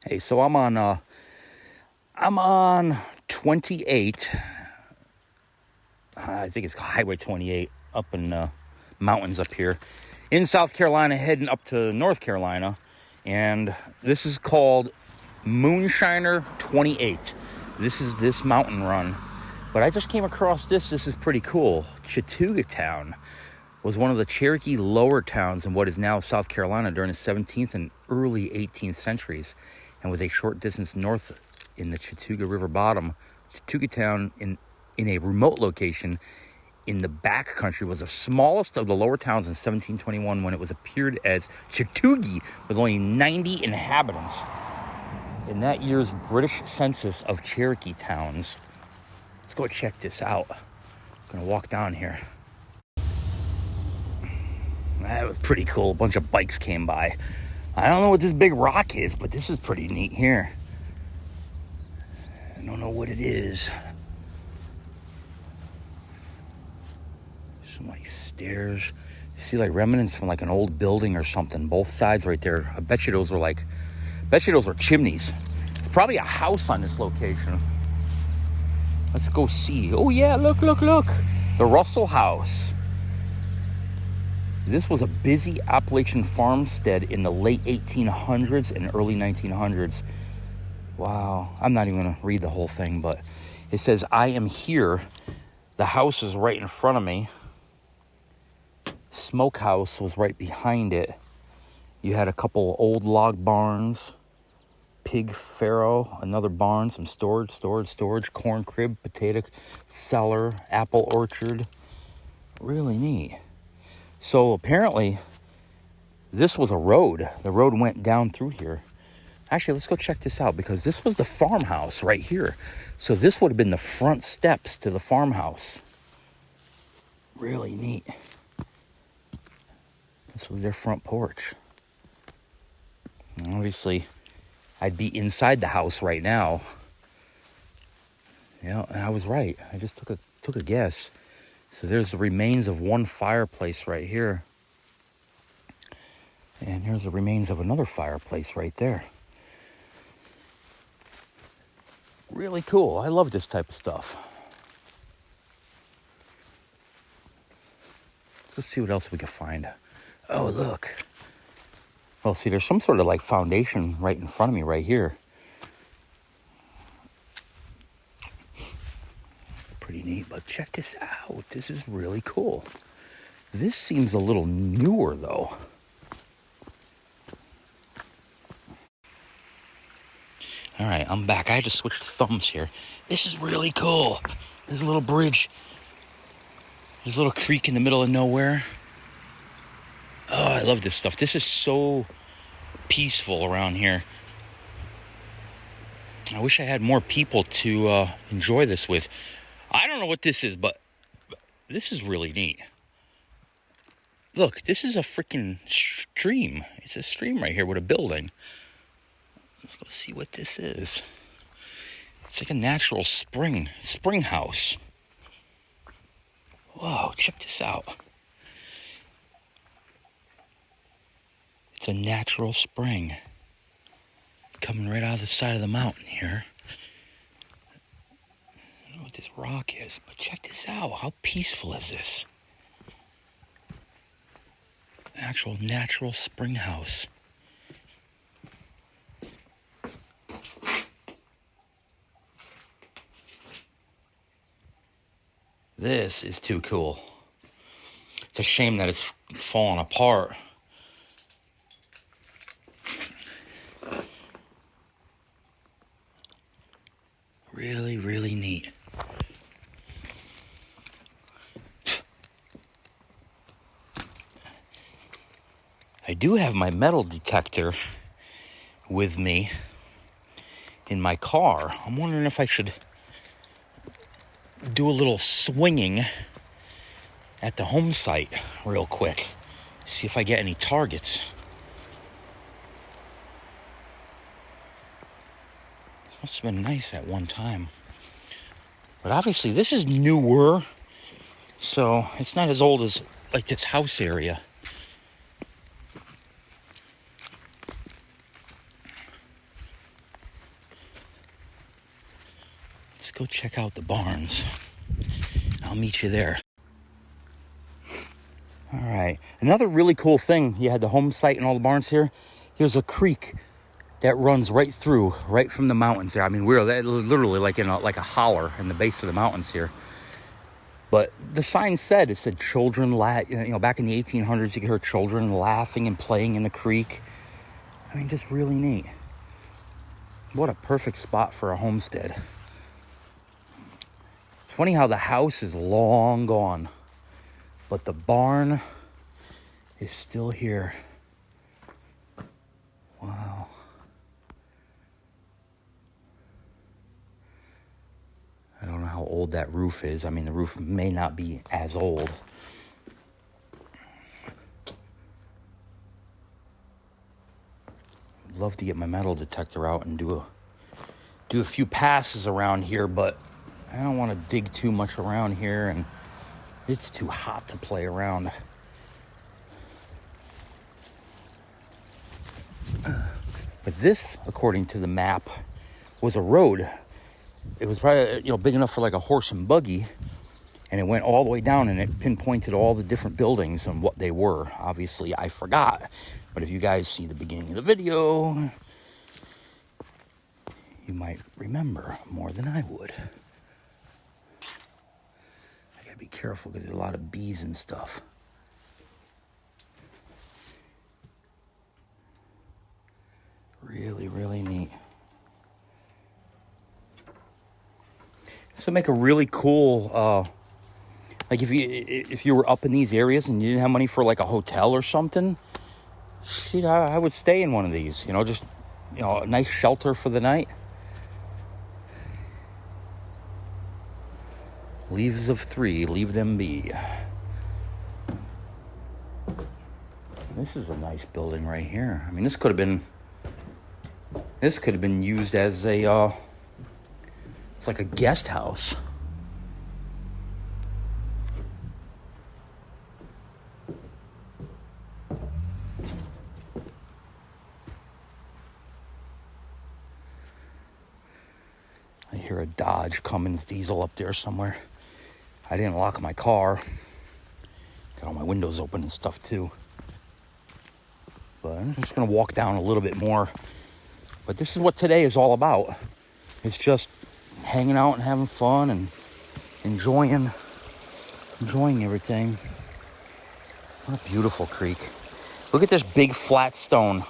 Hey, so I'm on 28. I think it's Highway 28 up in the mountains up here in South Carolina, heading up to North Carolina. And this is called Moonshiner 28. This is this mountain run. But I just came across this. This is pretty cool. Chattooga Town was one of the Cherokee lower towns in what is now South Carolina during the 17th and early 18th centuries, and was a short distance north in the Chattooga River bottom. Chattooga Town, in a remote location in the back country, was the smallest of the lower towns in 1721 when it was appeared as Chattooga with only 90 inhabitants in that year's British census of Cherokee towns. Let's go check this out. I'm gonna walk down here. That was pretty cool. A bunch of bikes came by. I don't know what this big rock is, but this is pretty neat here. I don't know what it is. Some like stairs. You see like remnants from like an old building or something. Both sides right there. I bet you those were chimneys. It's probably a house on this location. Let's go see. Oh yeah, look. The Russell House. This was a busy Appalachian farmstead in the late 1800s and early 1900s. Wow. I'm not even going to read the whole thing, but it says, I am here. The house is right in front of me. Smokehouse was right behind it. You had a couple old log barns, pig farrow, another barn, some storage, corn crib, potato cellar, apple orchard. Really neat. So apparently, this was a road. The road went down through here. Actually, let's go check this out, because this was the farmhouse right here. So this would have been the front steps to the farmhouse. Really neat. This was their front porch. And obviously, I'd be inside the house right now. Yeah, and I was right. I just took a guess. So there's the remains of one fireplace right here. And here's the remains of another fireplace right there. Really cool. I love this type of stuff. Let's see what else we can find. Oh, look. Well, see, there's some sort of like foundation right in front of me right here. Pretty neat, but check this out. This is really cool. This seems a little newer, though. All right, I'm back. I had to switch thumbs here. This is really cool. There's a little bridge. There's a little creek in the middle of nowhere. Oh, I love this stuff. This is so peaceful around here. I wish I had more people to enjoy this with. I don't know what this is, but this is really neat. Look, this is a freaking stream. It's a stream right here with a building. Let's go see what this is. It's like a natural spring house. Whoa, check this out. It's a natural spring coming right out of the side of the mountain here. I don't know what this rock is, but check this out. How peaceful is this? Actual natural spring house. This is too cool. It's a shame that it's falling apart. Really, really neat. I do have my metal detector with me in my car. I'm wondering if I should do a little swinging at the home site real quick. See if I get any targets. This must have been nice at one time. But obviously this is newer, so it's not as old as like this house area. go check out the barns. I'll meet you there. All right. Another really cool thing, you had the home site and all the barns here. Here's a creek that runs right through, right from the mountains there. I mean, we're literally like in a holler in the base of the mountains here. But the sign said, it said children, back in the 1800s, you could hear children laughing and playing in the creek. I mean, just really neat. What a perfect spot for a homestead. It's funny how the house is long gone, but the barn is still here. Wow. I don't know how old that roof is. I mean, the roof may not be as old. I'd love to get my metal detector out and do a few passes around here, but I don't want to dig too much around here, and it's too hot to play around. But this, according to the map, was a road. It was probably, big enough for like a horse and buggy, and it went all the way down, and it pinpointed all the different buildings and what they were. Obviously, I forgot, but if you guys see the beginning of the video, you might remember more than I would. I gotta be careful because there's a lot of bees and stuff. Really, really neat. This would make a really cool, like if you were up in these areas and you didn't have money for like a hotel or something, shit, I would stay in one of these, just, a nice shelter for the night. Leaves of 3, leave them be. This is a nice building right here. I mean, this could have been used as it's like a guest house. I hear a Dodge Cummins diesel up there somewhere. I didn't lock my car. Got all my windows open and stuff too. But I'm just going to walk down a little bit more. But this is what today is all about. It's just hanging out and having fun and enjoying everything. What a beautiful creek. Look at this big flat stone.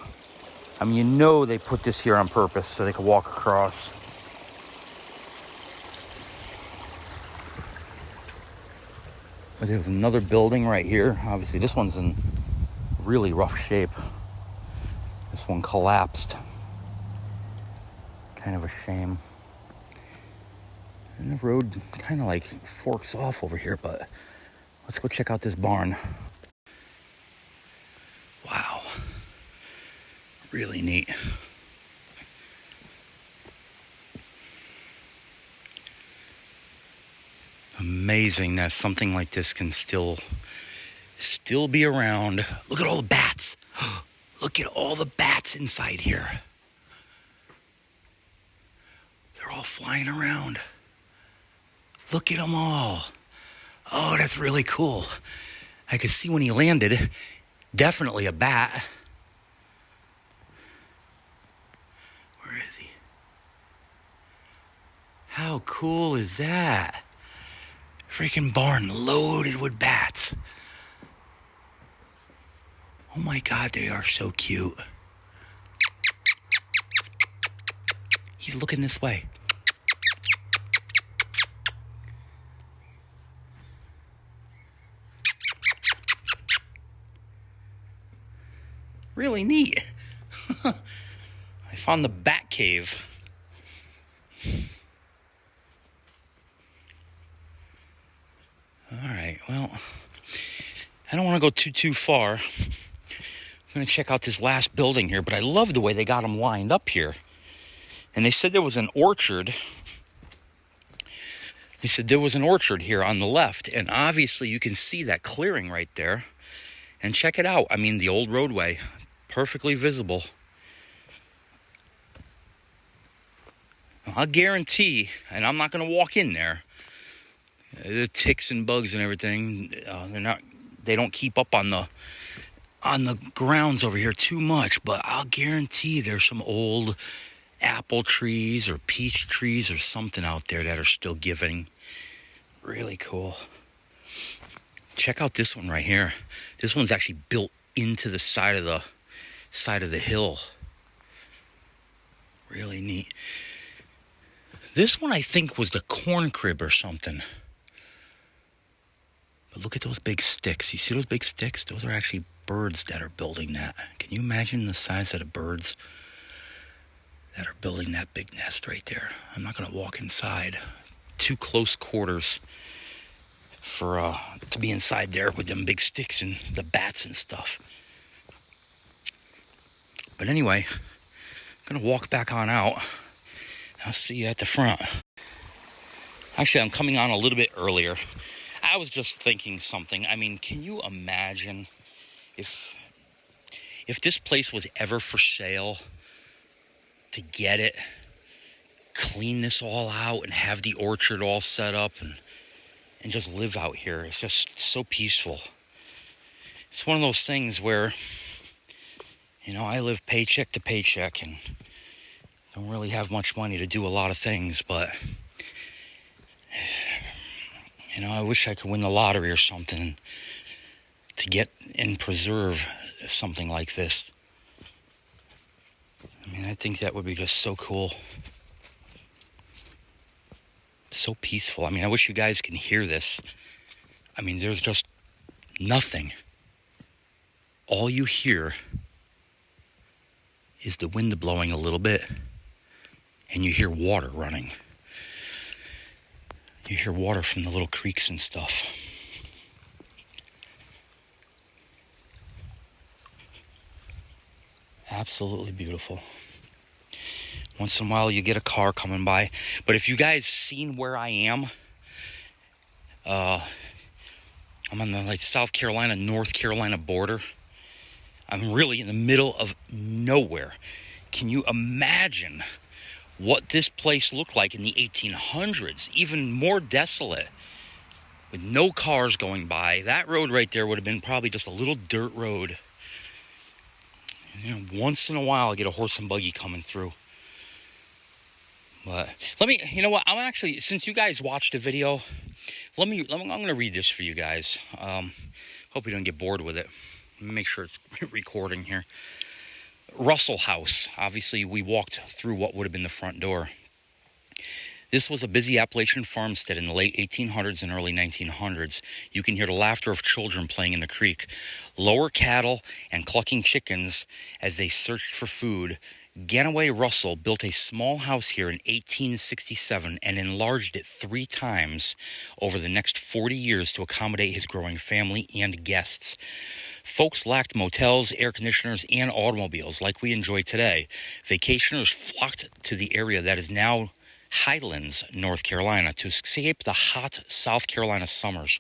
I mean, they put this here on purpose so they could walk across. But there's another building right here. Obviously, this one's in really rough shape. This one collapsed. Kind of a shame. And the road kind of like forks off over here, but let's go check out this barn. Wow. Really neat. Amazing that something like this can still be around. Look at all the bats. Look at all the bats inside here. They're all flying around. Look at them all. Oh, that's really cool. I could see when he landed, definitely a bat. Where is he? How cool is that? Freaking barn loaded with bats. Oh my God, they are so cute. He's looking this way. Really neat. I found the bat cave. All right, well, I don't want to go too far. I'm going to check out this last building here, but I love the way they got them lined up here. And they said there was an orchard. They said there was an orchard here on the left, and obviously you can see that clearing right there. And check it out. I mean, the old roadway, perfectly visible. Oh, I'll guarantee, and I'm not going to walk in there, the ticks and bugs and everything, they don't keep up on the grounds over here too much, but I'll guarantee there's some old apple trees or peach trees or something out there that are still giving. Really cool. Check out this one right here. This one's actually built into the side of the hill. Really neat. This one I think was the corn crib or something. But look at those big sticks. You see those big sticks? Those are actually birds that are building that. Can you imagine the size of the birds that are building that big nest right there? I'm not going to walk inside. Too close quarters for to be inside there with them big sticks and the bats and stuff. But anyway, I'm going to walk back on out. I'll see you at the front. Actually, I'm coming on a little bit earlier. I was just thinking something. I mean, can you imagine if this place was ever for sale, to get it, clean this all out and have the orchard all set up and just live out here? It's just so peaceful. It's one of those things where, I live paycheck to paycheck and don't really have much money to do a lot of things, but I wish I could win the lottery or something to get and preserve something like this. I mean, I think that would be just so cool. So peaceful. I mean, I wish you guys can hear this. I mean, there's just nothing. All you hear is the wind blowing a little bit, and you hear water running. You hear water from the little creeks and stuff. Absolutely beautiful. Once in a while you get a car coming by. But if you guys seen where I am, I'm on the South Carolina, North Carolina border. I'm really in the middle of nowhere. Can you imagine what this place looked like in the 1800s? Even more desolate, with no cars going by. That road right there would have been probably just a little dirt road. Once in a while I get a horse and buggy coming through. But you know what? I'm actually, since you guys watched the video, I'm going to read this for you guys. Hope you don't get bored with it. Let me make sure it's recording here. Russell House. Obviously, we walked through what would have been the front door. This was a busy Appalachian farmstead in the late 1800s and early 1900s. You can hear the laughter of children playing in the creek, lower cattle, and clucking chickens as they searched for food. Ganaway Russell built a small house here in 1867 and enlarged it 3 times over the next 40 years to accommodate his growing family and guests. Folks lacked motels, air conditioners, and automobiles like we enjoy today. Vacationers flocked to the area that is now Highlands, North Carolina, to escape the hot South Carolina summers.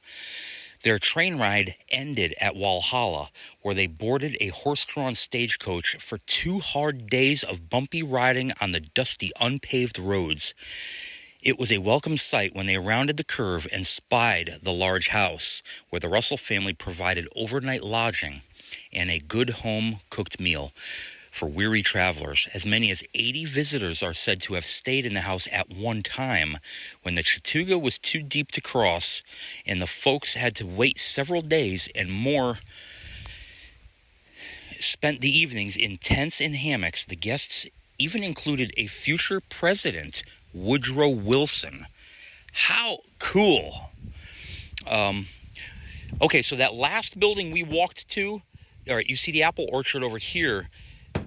Their train ride ended at Walhalla, where they boarded a horse-drawn stagecoach for 2 hard days of bumpy riding on the dusty, unpaved roads. It was a welcome sight when they rounded the curve and spied the large house, where the Russell family provided overnight lodging and a good home-cooked meal for weary travelers. As many as 80 visitors are said to have stayed in the house at one time when the Chattooga was too deep to cross, and the folks had to wait several days and more. Spent the evenings in tents and hammocks. The guests even included a future president, Woodrow Wilson. How cool. Okay, so that last building we walked to, all right, you see the apple orchard over here.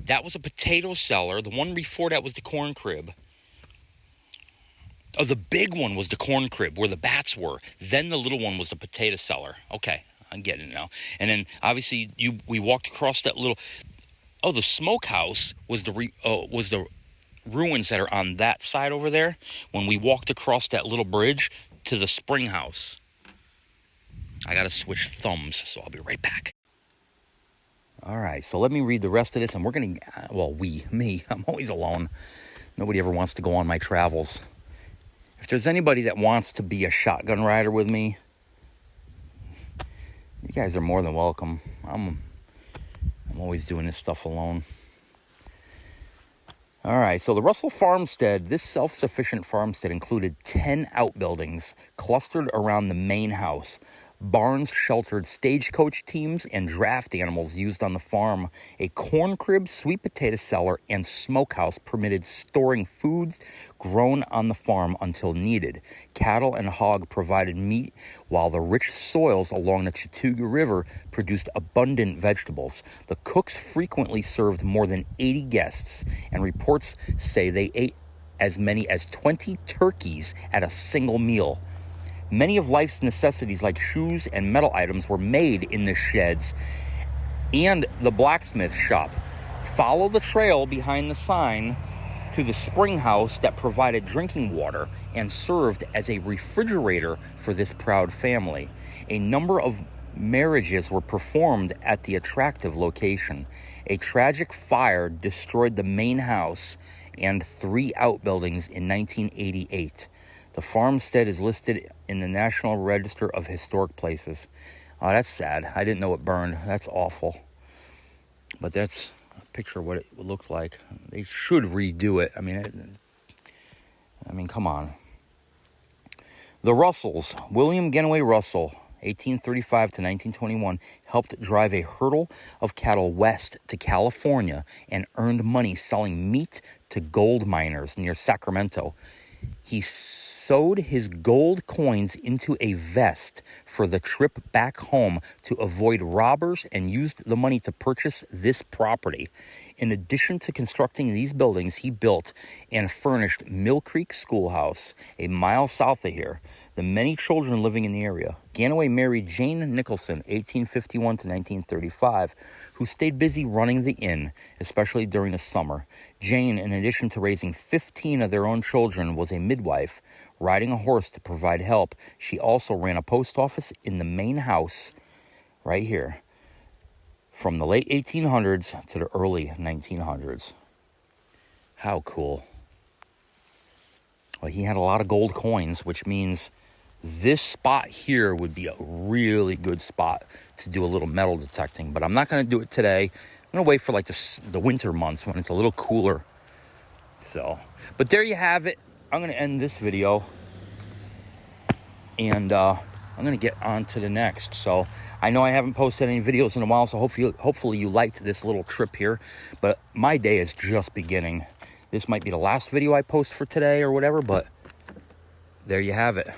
That was a potato cellar. The one before that was the corn crib. Oh, the big one was the corn crib where the bats were. Then the little one was the potato cellar. Okay, I'm getting it now. And then obviously we walked across that little. Oh, the smokehouse was the ruins that are on that side over there. When we walked across that little bridge to the spring house. I gotta switch thumbs, so I'll be right back. All right, so let me read the rest of this, and we're going to, well, me, I'm always alone. Nobody ever wants to go on my travels. If there's anybody that wants to be a shotgun rider with me, you guys are more than welcome. I'm always doing this stuff alone. All right, so the Russell Farmstead, this self-sufficient farmstead included 10 outbuildings clustered around the main house. Barns sheltered stagecoach teams and draft animals used on the farm. A corn crib, sweet potato cellar, and smokehouse permitted storing foods grown on the farm until needed. Cattle and hog provided meat, while the rich soils along the Chattooga River produced abundant vegetables. The cooks frequently served more than 80 guests, and reports say they ate as many as 20 turkeys at a single meal. Many of life's necessities like shoes and metal items were made in the sheds and the blacksmith shop. Follow the trail behind the sign to the spring house that provided drinking water and served as a refrigerator for this proud family. A number of marriages were performed at the attractive location. A tragic fire destroyed the main house and 3 outbuildings in 1988. The farmstead is listed in the National Register of Historic Places. Oh, that's sad. I didn't know it burned. That's awful. But that's a picture of what it looks like. They should redo it. I mean, come on. The Russells, William Genway Russell, 1835 to 1921, helped drive a herdle of cattle west to California and earned money selling meat to gold miners near Sacramento. He sewed his gold coins into a vest for the trip back home to avoid robbers and used the money to purchase this property. In addition to constructing these buildings, he built and furnished Mill Creek Schoolhouse, a mile south of here. The many children living in the area. Ganaway married Jane Nicholson, 1851 to 1935, who stayed busy running the inn, especially during the summer. Jane, in addition to raising 15 of their own children, was a midwife, riding a horse to provide help. She also ran a post office in the main house, right here, from the late 1800s to the early 1900s. How cool. Well, he had a lot of gold coins, which means this spot here would be a really good spot to do a little metal detecting, but I'm not going to do it today. I'm going to wait for like the winter months when it's a little cooler. So, but there you have it. I'm going to end this video, and I'm going to get on to the next. So I know I haven't posted any videos in a while, so hopefully you liked this little trip here, but my day is just beginning. This might be the last video I post for today or whatever, but there you have it.